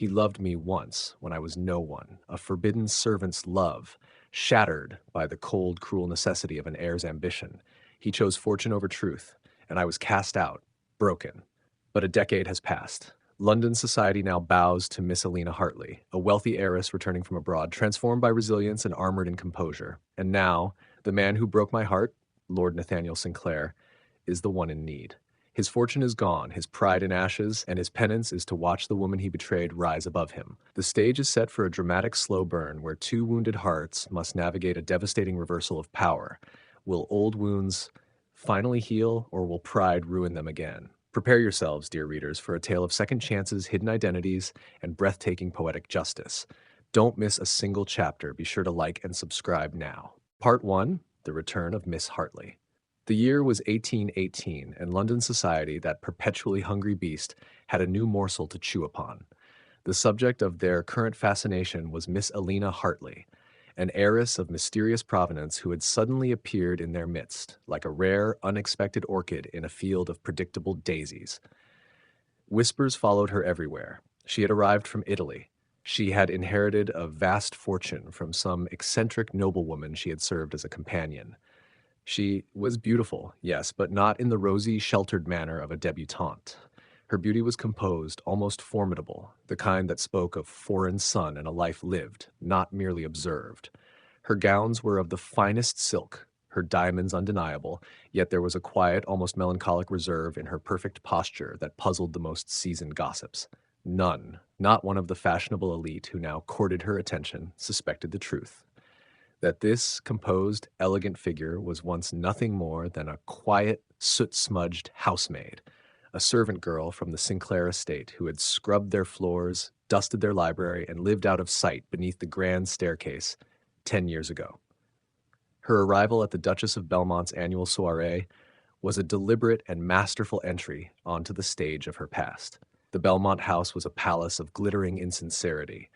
He loved me once when I was no one, a forbidden servant's love, shattered by the cold, cruel necessity of an heir's ambition. He chose fortune over truth, and I was cast out, broken. But a decade has passed. London society now bows to Miss Elena Hartley, a wealthy heiress returning from abroad, transformed by resilience and armored in composure. And now, the man who broke my heart, Lord Nathaniel Sinclair, is the one in need. His fortune is gone, his pride in ashes, and his penance is to watch the woman he betrayed rise above him. The stage is set for a dramatic slow burn where two wounded hearts must navigate a devastating reversal of power. Will old wounds finally heal, or will pride ruin them again? Prepare yourselves, dear readers, for a tale of second chances, hidden identities, and breathtaking poetic justice. Don't miss a single chapter. Be sure to like and subscribe now. Part 1, The Return of Miss Hartley. The year was 1818, and London society, that perpetually hungry beast, had a new morsel to chew upon. The subject of their current fascination was Miss Elena Hartley, an heiress of mysterious provenance who had suddenly appeared in their midst, like a rare, unexpected orchid in a field of predictable daisies. Whispers followed her everywhere. She had arrived from Italy. She had inherited a vast fortune from some eccentric noblewoman she had served as a companion. She was beautiful, yes, but not in the rosy, sheltered manner of a debutante. Her beauty was composed, almost formidable, the kind that spoke of foreign sun and a life lived, not merely observed. Her gowns were of the finest silk, her diamonds undeniable, yet there was a quiet, almost melancholic reserve in her perfect posture that puzzled the most seasoned gossips. None, not one of the fashionable elite who now courted her attention, suspected the truth: that this composed, elegant figure was once nothing more than a quiet, soot-smudged housemaid, a servant girl from the Sinclair estate who had scrubbed their floors, dusted their library, and lived out of sight beneath the grand staircase 10 years ago. Her arrival at the Duchess of Belmont's annual soirée was a deliberate and masterful entry onto the stage of her past. The Belmont house was a palace of glittering insincerity,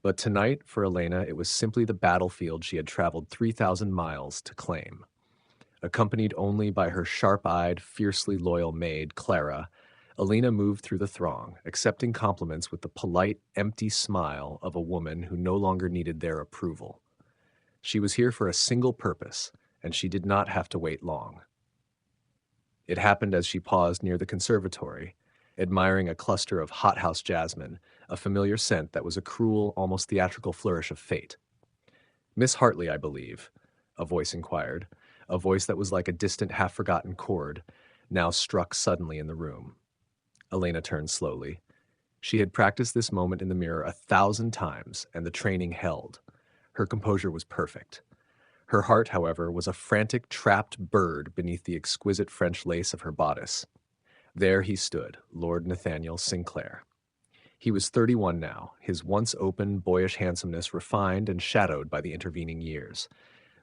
but tonight, for Elena, it was simply the battlefield she had traveled 3,000 miles to claim. Accompanied only by her sharp-eyed, fiercely loyal maid, Clara, Elena moved through the throng, accepting compliments with the polite, empty smile of a woman who no longer needed their approval. She was here for a single purpose, and she did not have to wait long. It happened as she paused near the conservatory, admiring a cluster of hothouse jasmine, a familiar scent that was a cruel, almost theatrical flourish of fate. "Miss Hartley, I believe," a voice inquired, a voice that was like a distant, half-forgotten chord, now struck suddenly in the room. Elena turned slowly. She had practiced this moment in the mirror 1,000 times, and the training held. Her composure was perfect. Her heart, however, was a frantic, trapped bird beneath the exquisite French lace of her bodice. There he stood, Lord Nathaniel Sinclair. He was 31 now, his once open, boyish handsomeness refined and shadowed by the intervening years.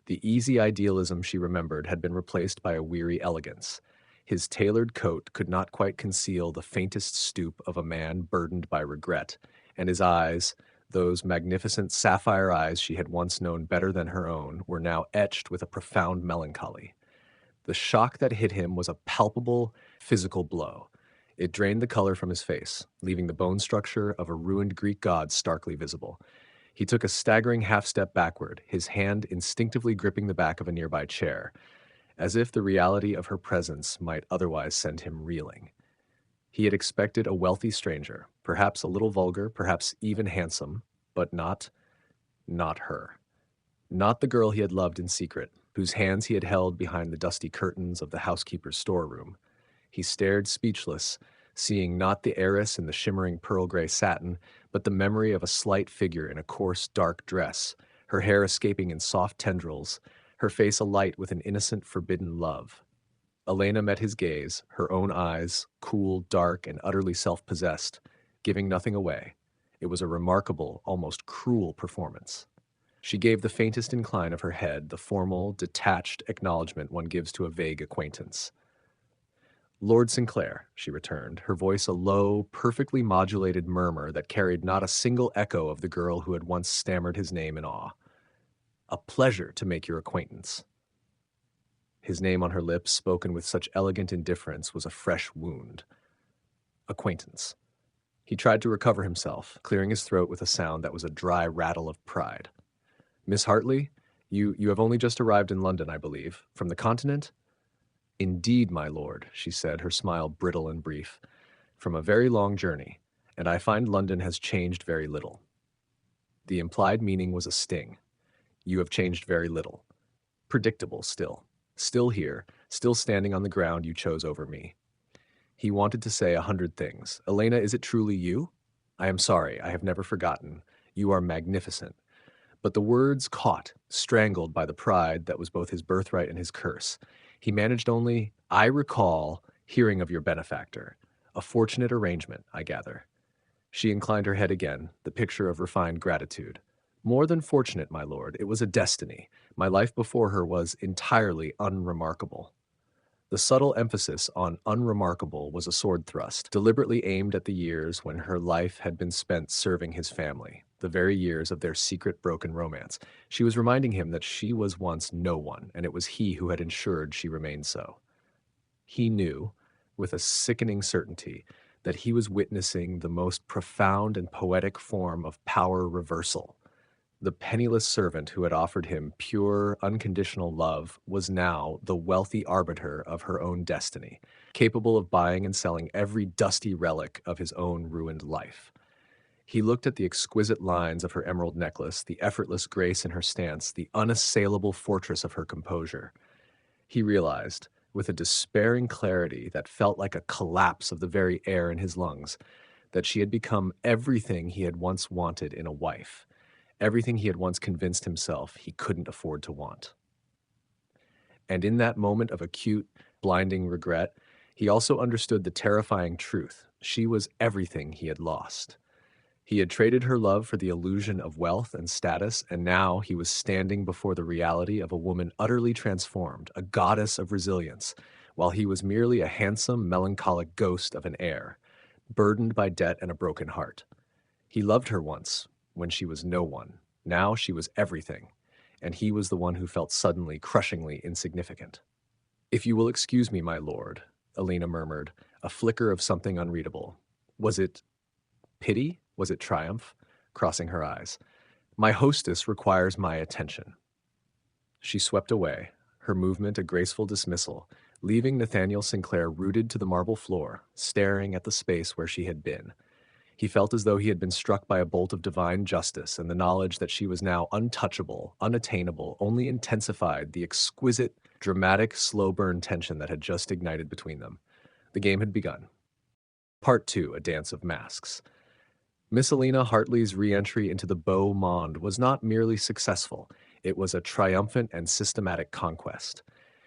The easy idealism she remembered had been replaced by a weary elegance. His tailored coat could not quite conceal the faintest stoop of a man burdened by regret, and his eyes, those magnificent sapphire eyes she had once known better than her own, were now etched with a profound melancholy. The shock that hit him was a palpable, physical blow. It drained the color from his face, leaving the bone structure of a ruined Greek god starkly visible. He took a staggering half-step backward, his hand instinctively gripping the back of a nearby chair, as if the reality of her presence might otherwise send him reeling. He had expected a wealthy stranger, perhaps a little vulgar, perhaps even handsome, but not her. Not the girl he had loved in secret, whose hands he had held behind the dusty curtains of the housekeeper's storeroom. He stared speechless, seeing not the heiress in the shimmering pearl-gray satin, but the memory of a slight figure in a coarse, dark dress, her hair escaping in soft tendrils, her face alight with an innocent, forbidden love. Elena met his gaze, her own eyes, cool, dark, and utterly self-possessed, giving nothing away. It was a remarkable, almost cruel performance. She gave the faintest incline of her head, the formal, detached acknowledgement one gives to a vague acquaintance. "Lord Sinclair," she returned, her voice a low, perfectly modulated murmur that carried not a single echo of the girl who had once stammered his name in awe. "A pleasure to make your acquaintance." His name on her lips, spoken with such elegant indifference, was a fresh wound. Acquaintance. He tried to recover himself, clearing his throat with a sound that was a dry rattle of pride. Miss Hartley, you have only just arrived in London, I believe. From the continent? Indeed, my lord, she said, her smile brittle and brief. From a very long journey, and I find London has changed very little. The implied meaning was a sting. You have changed very little. Predictable still. Still here, still standing on the ground you chose over me. He wanted to say 100 things. Elena, is it truly you? I am sorry, I have never forgotten. You are magnificent. But the words caught, strangled by the pride that was both his birthright and his curse. He managed only, I recall hearing of your benefactor. A fortunate arrangement, I gather. She inclined her head again, the picture of refined gratitude. More than fortunate, my lord, it was a destiny. My life before her was entirely unremarkable. The subtle emphasis on unremarkable was a sword thrust, deliberately aimed at the years when her life had been spent serving his family, the very years of their secret broken romance. She was reminding him that she was once no one, and it was he who had ensured she remained so. He knew, with a sickening certainty, that he was witnessing the most profound and poetic form of power reversal. The penniless servant who had offered him pure, unconditional love was now the wealthy arbiter of her own destiny, capable of buying and selling every dusty relic of his own ruined life. He looked at the exquisite lines of her emerald necklace, the effortless grace in her stance, the unassailable fortress of her composure. He realized, with a despairing clarity that felt like a collapse of the very air in his lungs, that she had become everything he had once wanted in a wife. Everything he had once convinced himself he couldn't afford to want. And in that moment of acute, blinding regret, he also understood the terrifying truth. She was everything he had lost. He had traded her love for the illusion of wealth and status, and now he was standing before the reality of a woman utterly transformed, a goddess of resilience, while he was merely a handsome, melancholic ghost of an heir, burdened by debt and a broken heart. He loved her once, when she was no one. Now she was everything, and he was the one who felt suddenly, crushingly insignificant. If you will excuse me, my lord, Elena murmured, a flicker of something unreadable. Was it pity? Was it triumph? Crossing her eyes. My hostess requires my attention. She swept away, her movement a graceful dismissal, leaving Nathaniel Sinclair rooted to the marble floor, staring at the space where she had been. He felt as though he had been struck by a bolt of divine justice, and the knowledge that she was now untouchable, unattainable, only intensified the exquisite, dramatic, slow-burn tension that had just ignited between them. The game had begun. Part 2, A Dance of Masks. Miss Elena Hartley's re-entry into the beau monde was not merely successful, it was a triumphant and systematic conquest.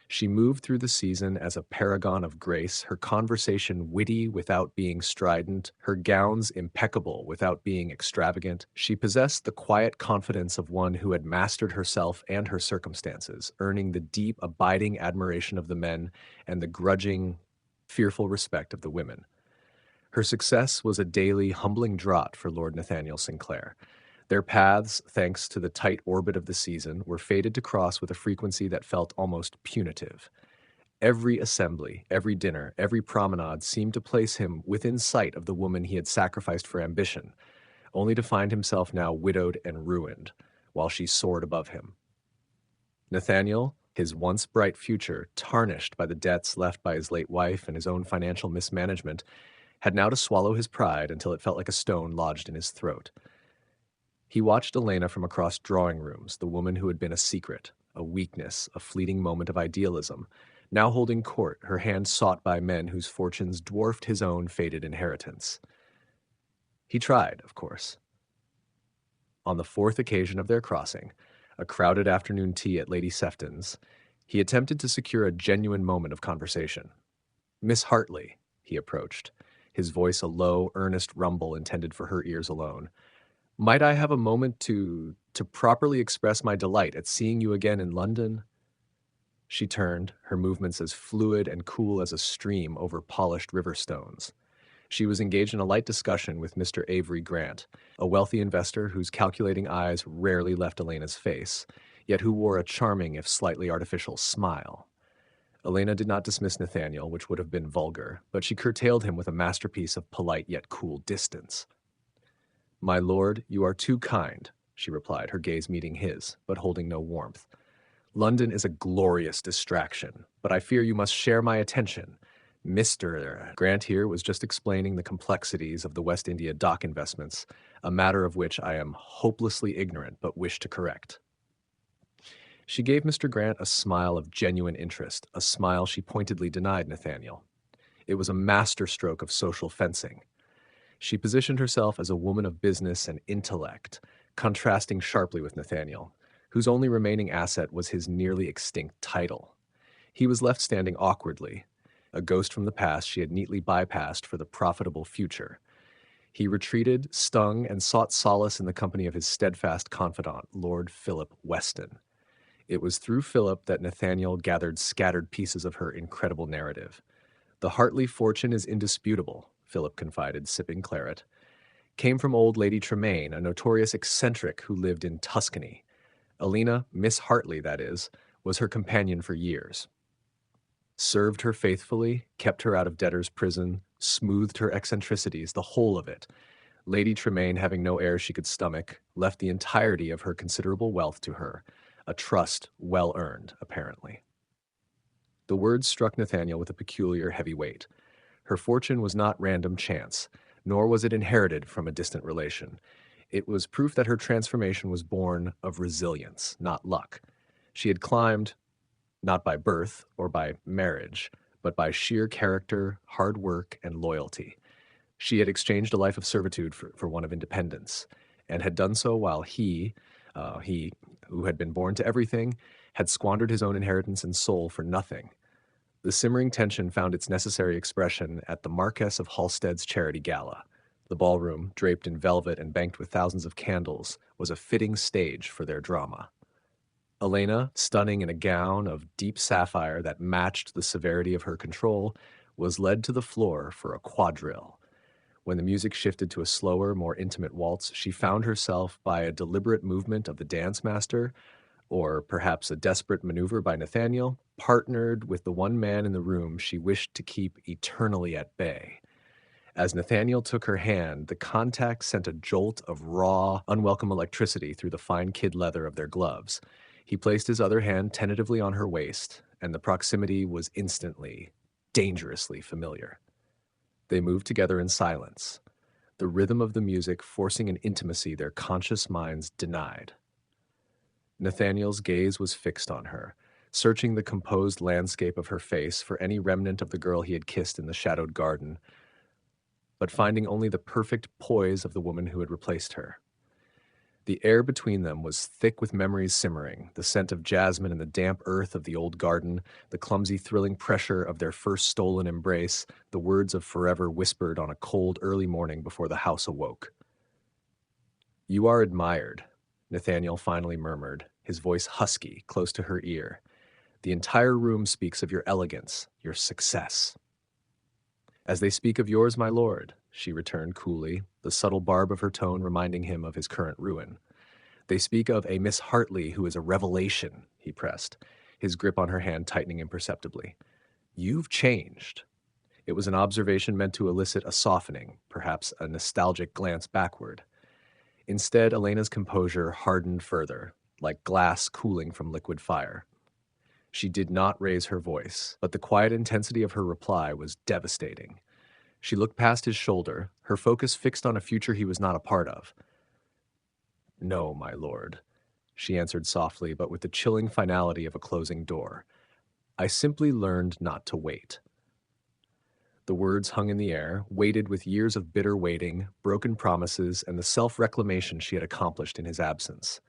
She moved through the season as a paragon of grace, her conversation witty without being strident, her gowns impeccable without being extravagant. She possessed the quiet confidence of one who had mastered herself and her circumstances, earning the deep, abiding admiration of the men and the grudging, fearful respect of the women. Her success was a daily, humbling draught for Lord Nathaniel Sinclair. Their paths, thanks to the tight orbit of the season, were fated to cross with a frequency that felt almost punitive. Every assembly, every dinner, every promenade seemed to place him within sight of the woman he had sacrificed for ambition, only to find himself now widowed and ruined, while she soared above him. Nathaniel, his once bright future, tarnished by the debts left by his late wife and his own financial mismanagement, had now to swallow his pride until it felt like a stone lodged in his throat. He watched Elena from across drawing rooms, the woman who had been a secret, a weakness, a fleeting moment of idealism, now holding court, her hand sought by men whose fortunes dwarfed his own fated inheritance. He tried, of course. On the fourth occasion of their crossing, a crowded afternoon tea at Lady Sefton's, he attempted to secure a genuine moment of conversation. Miss Hartley, he approached, his voice a low, earnest rumble intended for her ears alone. Might I have a moment to properly express my delight at seeing you again in London? She turned, her movements as fluid and cool as a stream over polished river stones. She was engaged in a light discussion with Mr. Avery Grant, a wealthy investor whose calculating eyes rarely left Elena's face, yet who wore a charming if slightly artificial smile. Elena did not dismiss Nathaniel, which would have been vulgar, but she curtailed him with a masterpiece of polite yet cool distance. "My lord, you are too kind," she replied, her gaze meeting his, but holding no warmth. "London is a glorious distraction, but I fear you must share my attention. Mr. Grant here was just explaining the complexities of the West India dock investments, a matter of which I am hopelessly ignorant but wish to correct." She gave Mr. Grant a smile of genuine interest, a smile she pointedly denied Nathaniel. It was a masterstroke of social fencing. She positioned herself as a woman of business and intellect, contrasting sharply with Nathaniel, whose only remaining asset was his nearly extinct title. He was left standing awkwardly, a ghost from the past she had neatly bypassed for the profitable future. He retreated, stung, and sought solace in the company of his steadfast confidant, Lord Philip Weston. It was through Philip that Nathaniel gathered scattered pieces of her incredible narrative. "The Hartley fortune is indisputable," Philip confided, sipping claret. "Came from old Lady Tremaine, a notorious eccentric who lived in Tuscany. Elena, Miss Hartley, that is, was her companion for years. Served her faithfully, kept her out of debtor's prison, smoothed her eccentricities, the whole of it. Lady Tremaine, having no heir she could stomach, left the entirety of her considerable wealth to her, a trust well earned, apparently." The words struck Nathaniel with a peculiar heavy weight. Her fortune was not random chance, nor was it inherited from a distant relation. It was proof that her transformation was born of resilience, not luck. She had climbed, not by birth or by marriage, but by sheer character, hard work, and loyalty. She had exchanged a life of servitude for one of independence, and had done so while he, who had been born to everything, had squandered his own inheritance and soul for nothing. The simmering tension found its necessary expression at the Marquess of Halstead's charity gala. The ballroom, draped in velvet and banked with thousands of candles, was a fitting stage for their drama. Elena, stunning in a gown of deep sapphire that matched the severity of her control, was led to the floor for a quadrille. When the music shifted to a slower, more intimate waltz, she found herself, by a deliberate movement of the dance master, or perhaps a desperate maneuver by Nathaniel, partnered with the one man in the room she wished to keep eternally at bay. As Nathaniel took her hand, the contact sent a jolt of raw, unwelcome electricity through the fine kid leather of their gloves. He placed his other hand tentatively on her waist, and the proximity was instantly, dangerously familiar. They moved together in silence, the rhythm of the music forcing an intimacy their conscious minds denied. Nathaniel's gaze was fixed on her, searching the composed landscape of her face for any remnant of the girl he had kissed in the shadowed garden, but finding only the perfect poise of the woman who had replaced her. The air between them was thick with memories simmering, the scent of jasmine in the damp earth of the old garden, the clumsy thrilling pressure of their first stolen embrace, the words of forever whispered on a cold early morning before the house awoke. "You are admired," Nathaniel finally murmured, his voice husky, close to her ear. "The entire room speaks of your elegance, your success." "As they speak of yours, my lord," she returned coolly, the subtle barb of her tone reminding him of his current ruin. "They speak of a Miss Hartley who is a revelation," he pressed, his grip on her hand tightening imperceptibly. "You've changed." It was an observation meant to elicit a softening, perhaps a nostalgic glance backward. Instead, Elena's composure hardened further, like glass cooling from liquid fire. She did not raise her voice, but the quiet intensity of her reply was devastating. She looked past his shoulder, her focus fixed on a future he was not a part of. "No, my lord," she answered softly, but with the chilling finality of a closing door. "I simply learned not to wait." The words hung in the air, weighted with years of bitter waiting, broken promises, and the self-reclamation she had accomplished in his absence.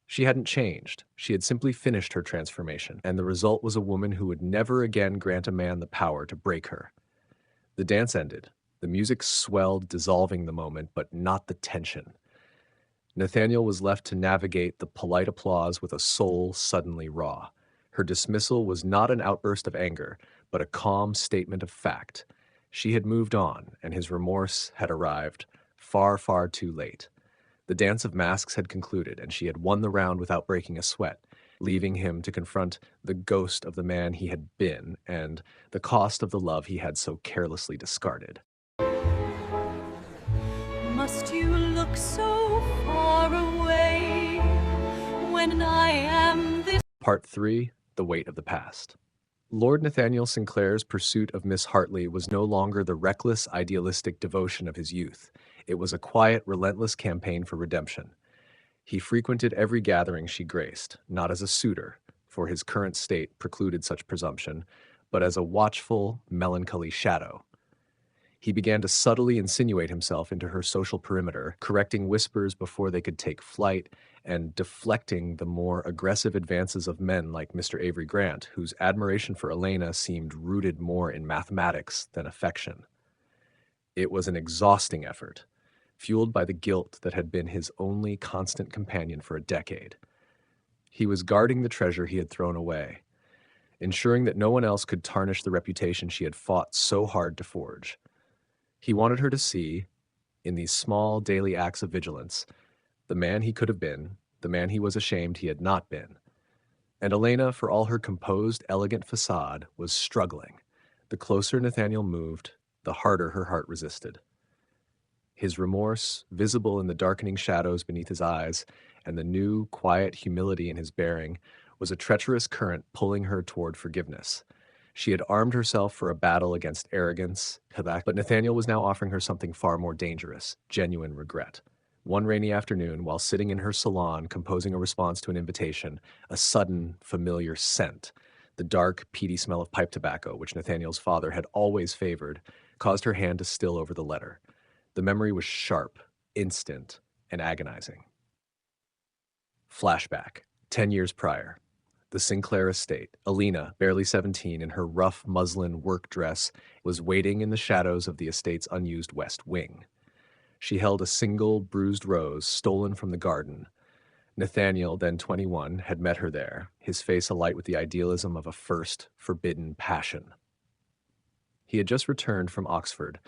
She hadn't changed. She had simply finished her transformation, and the result was a woman who would never again grant a man the power to break her. The dance ended. The music swelled, dissolving the moment, but not the tension. Nathaniel was left to navigate the polite applause with a soul suddenly raw. Her dismissal was not an outburst of anger, but a calm statement of fact. She had moved on, and his remorse had arrived far, far too late. The dance of masks had concluded, and she had won the round without breaking a sweat. leaving him to confront the ghost of the man he had been and the cost of the love he had so carelessly discarded. Must you look so far away when I am this? Part 3: The Weight of the Past. Lord Nathaniel Sinclair's pursuit of Miss Hartley was no longer the reckless, idealistic devotion of his youth. It was a quiet, relentless campaign for redemption. He frequented every gathering she graced, not as a suitor, for his current state precluded such presumption, but as a watchful, melancholy shadow. He began to subtly insinuate himself into her social perimeter, correcting whispers before they could take flight, and deflecting the more aggressive advances of men like Mr. Avery Grant, whose admiration for Elena seemed rooted more in mathematics than affection. It was an exhausting effort, fueled by the guilt that had been his only constant companion for a decade. He was guarding the treasure he had thrown away, ensuring that no one else could tarnish the reputation she had fought so hard to forge. He wanted her to see, in these small daily acts of vigilance, the man he could have been, the man he was ashamed he had not been. And Elena, for all her composed, elegant facade, was struggling. The closer Nathaniel moved, the harder her heart resisted. His remorse, visible in the darkening shadows beneath his eyes, and the new, quiet humility in his bearing, was a treacherous current pulling her toward forgiveness. She had armed herself for a battle against arrogance, but Nathaniel was now offering her something far more dangerous: genuine regret. One rainy afternoon, while sitting in her salon composing a response to an invitation, a sudden, familiar scent, the dark, peaty smell of pipe tobacco, which Nathaniel's father had always favored, caused her hand to still over the letter. The memory was sharp, instant, and agonizing. Flashback. 10 years prior. The Sinclair estate. Elena, barely 17, in her rough muslin work dress, was waiting in the shadows of the estate's unused west wing. She held a single bruised rose stolen from the garden. Nathaniel, then 21, had met her there, his face alight with the idealism of a first, forbidden passion. He had just returned from Oxford,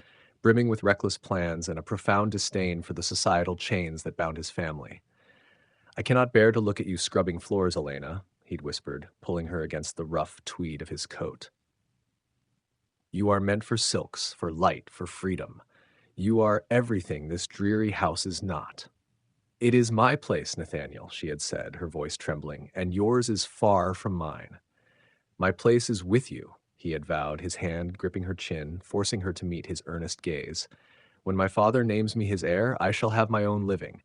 brimming with reckless plans and a profound disdain for the societal chains that bound his family. "I cannot bear to look at you scrubbing floors, Elena," he'd whispered, pulling her against the rough tweed of his coat. "You are meant for silks, for light, for freedom. You are everything this dreary house is not." "It is my place, Nathaniel," she had said, her voice trembling, "and yours is far from mine." "My place is with you," he had vowed, his hand gripping her chin, forcing her to meet his earnest gaze. "When my father names me his heir, I shall have my own living.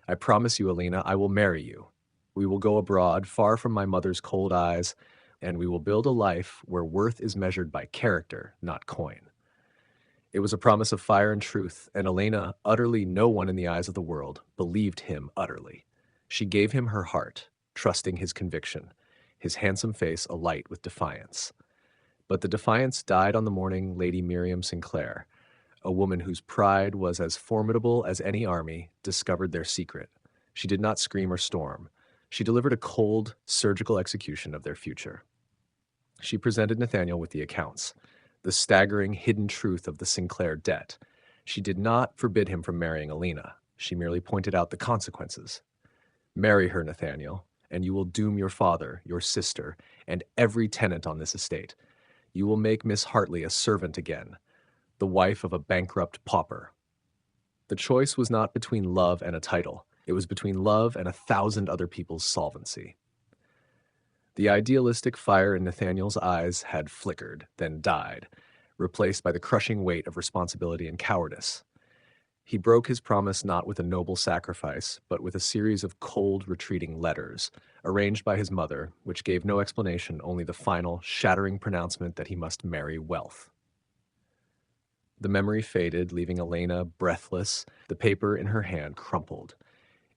I promise you, Elena, I will marry you. We will go abroad, far from my mother's cold eyes, and we will build a life where worth is measured by character, not coin." It was a promise of fire and truth, and Elena, utterly no one in the eyes of the world, believed him utterly. She gave him her heart, trusting his conviction, his handsome face alight with defiance. But the defiance died on the morning Lady Miriam Sinclair, a woman whose pride was as formidable as any army, discovered their secret. She did not scream or storm. She delivered a cold, surgical execution of their future. She presented Nathaniel with the accounts, the staggering, hidden truth of the Sinclair debt. She did not forbid him from marrying Elena. She merely pointed out the consequences. "Marry her, Nathaniel, and you will doom your father, your sister, and every tenant on this estate. You will make Miss Hartley a servant again, the wife of a bankrupt pauper." The choice was not between love and a title. It was between love and 1,000 other people's solvency. The idealistic fire in Nathaniel's eyes had flickered, then died, replaced by the crushing weight of responsibility and cowardice. He broke his promise not with a noble sacrifice, but with a series of cold, retreating letters, arranged by his mother, which gave no explanation, only the final, shattering pronouncement that he must marry wealth. The memory faded, leaving Elena breathless, the paper in her hand crumpled.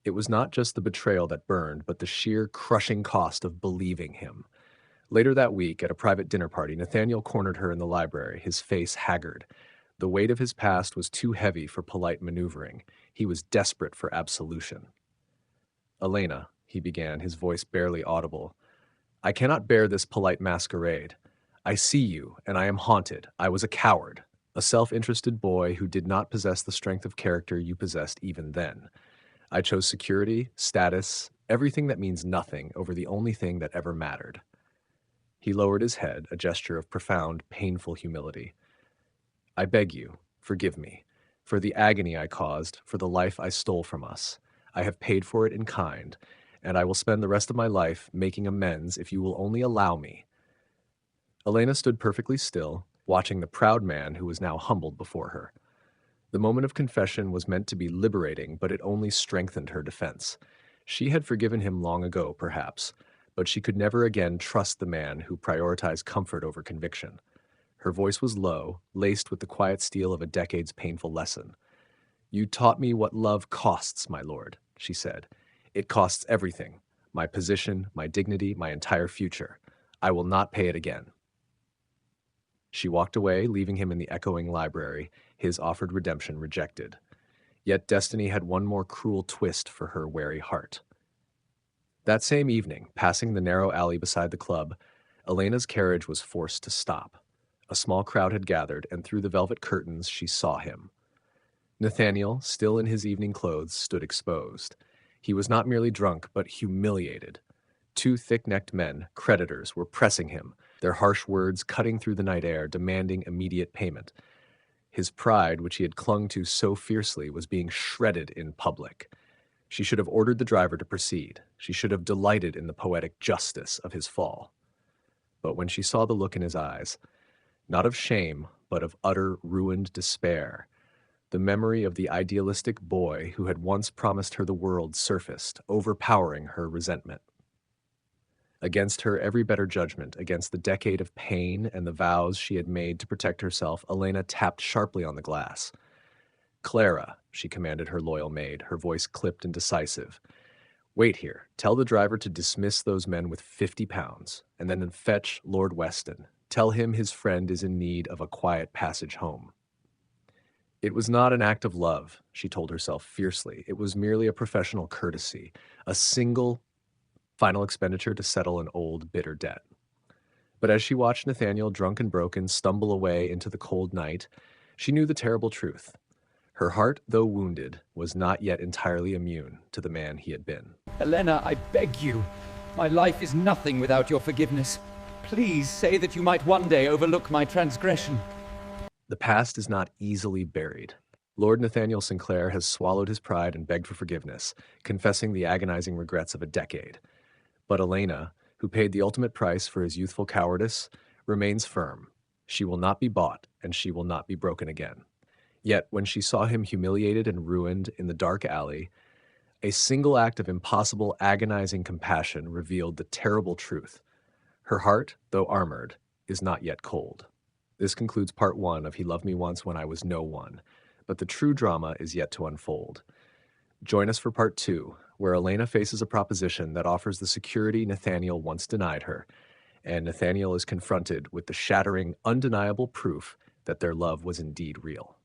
It was not just the betrayal that burned, but the sheer crushing cost of believing him. Later that week, at a private dinner party, Nathaniel cornered her in the library, his face haggard. The weight of his past was too heavy for polite maneuvering. He was desperate for absolution. "Elena," he began, his voice barely audible, "I cannot bear this polite masquerade. I see you, and I am haunted. I was a coward, a self-interested boy who did not possess the strength of character you possessed even then. I chose security, status, Everything that means nothing over the only thing that ever mattered. He lowered his head, a gesture of profound, painful humility. I beg you, forgive me, for the agony I caused, for the life I stole from us. I have paid for it in kind, and I will spend the rest of my life making amends if you will only allow me. Elena stood perfectly still, watching the proud man who was now humbled before her. The moment of confession was meant to be liberating, but it only strengthened her defense. She had forgiven him long ago, perhaps, but she could never again trust the man who prioritized comfort over conviction. Her voice was low, laced with the quiet steel of a decade's painful lesson. You taught me what love costs, my lord, she said. It costs everything, my position, my dignity, my entire future. I will not pay it again. She walked away, leaving him in the echoing library, his offered redemption rejected. Yet destiny had one more cruel twist for her wary heart. That same evening, passing the narrow alley beside the club, Elena's carriage was forced to stop. A small crowd had gathered, and through the velvet curtains she saw him. Nathaniel, still in his evening clothes, stood exposed. He was not merely drunk, but humiliated. Two thick-necked men, creditors, were pressing him, their harsh words cutting through the night air, demanding immediate payment. His pride, which he had clung to so fiercely, was being shredded in public. She should have ordered the driver to proceed. She should have delighted in the poetic justice of his fall. But when she saw the look in his eyes, not of shame, but of utter, ruined despair, the memory of the idealistic boy who had once promised her the world surfaced, overpowering her resentment. Against her every better judgment, against the decade of pain and the vows she had made to protect herself, Elena tapped sharply on the glass. Clara, she commanded her loyal maid, her voice clipped and decisive. Wait here. Tell the driver to dismiss those men with 50 pounds, and then fetch Lord Weston. Tell him his friend is in need of a quiet passage home. It was not an act of love, she told herself fiercely. It was merely a professional courtesy, a single final expenditure to settle an old, bitter debt. But as she watched Nathaniel, drunk and broken, stumble away into the cold night, she knew the terrible truth. Her heart, though wounded, was not yet entirely immune to the man he had been. Elena, I beg you. My life is nothing without your forgiveness. Please say that you might one day overlook my transgression. The past is not easily buried. Lord Nathaniel Sinclair has swallowed his pride and begged for forgiveness, confessing the agonizing regrets of a decade. But Elena, who paid the ultimate price for his youthful cowardice, remains firm. She will not be bought, and she will not be broken again. Yet, when she saw him humiliated and ruined in the dark alley, a single act of impossible, agonizing compassion revealed the terrible truth. Her heart, though armored, is not yet cold. This concludes part 1 of He Loved Me Once When I Was No One, but the true drama is yet to unfold. Join us for part 2, where Elena faces a proposition that offers the security Nathaniel once denied her, and Nathaniel is confronted with the shattering, undeniable proof that their love was indeed real.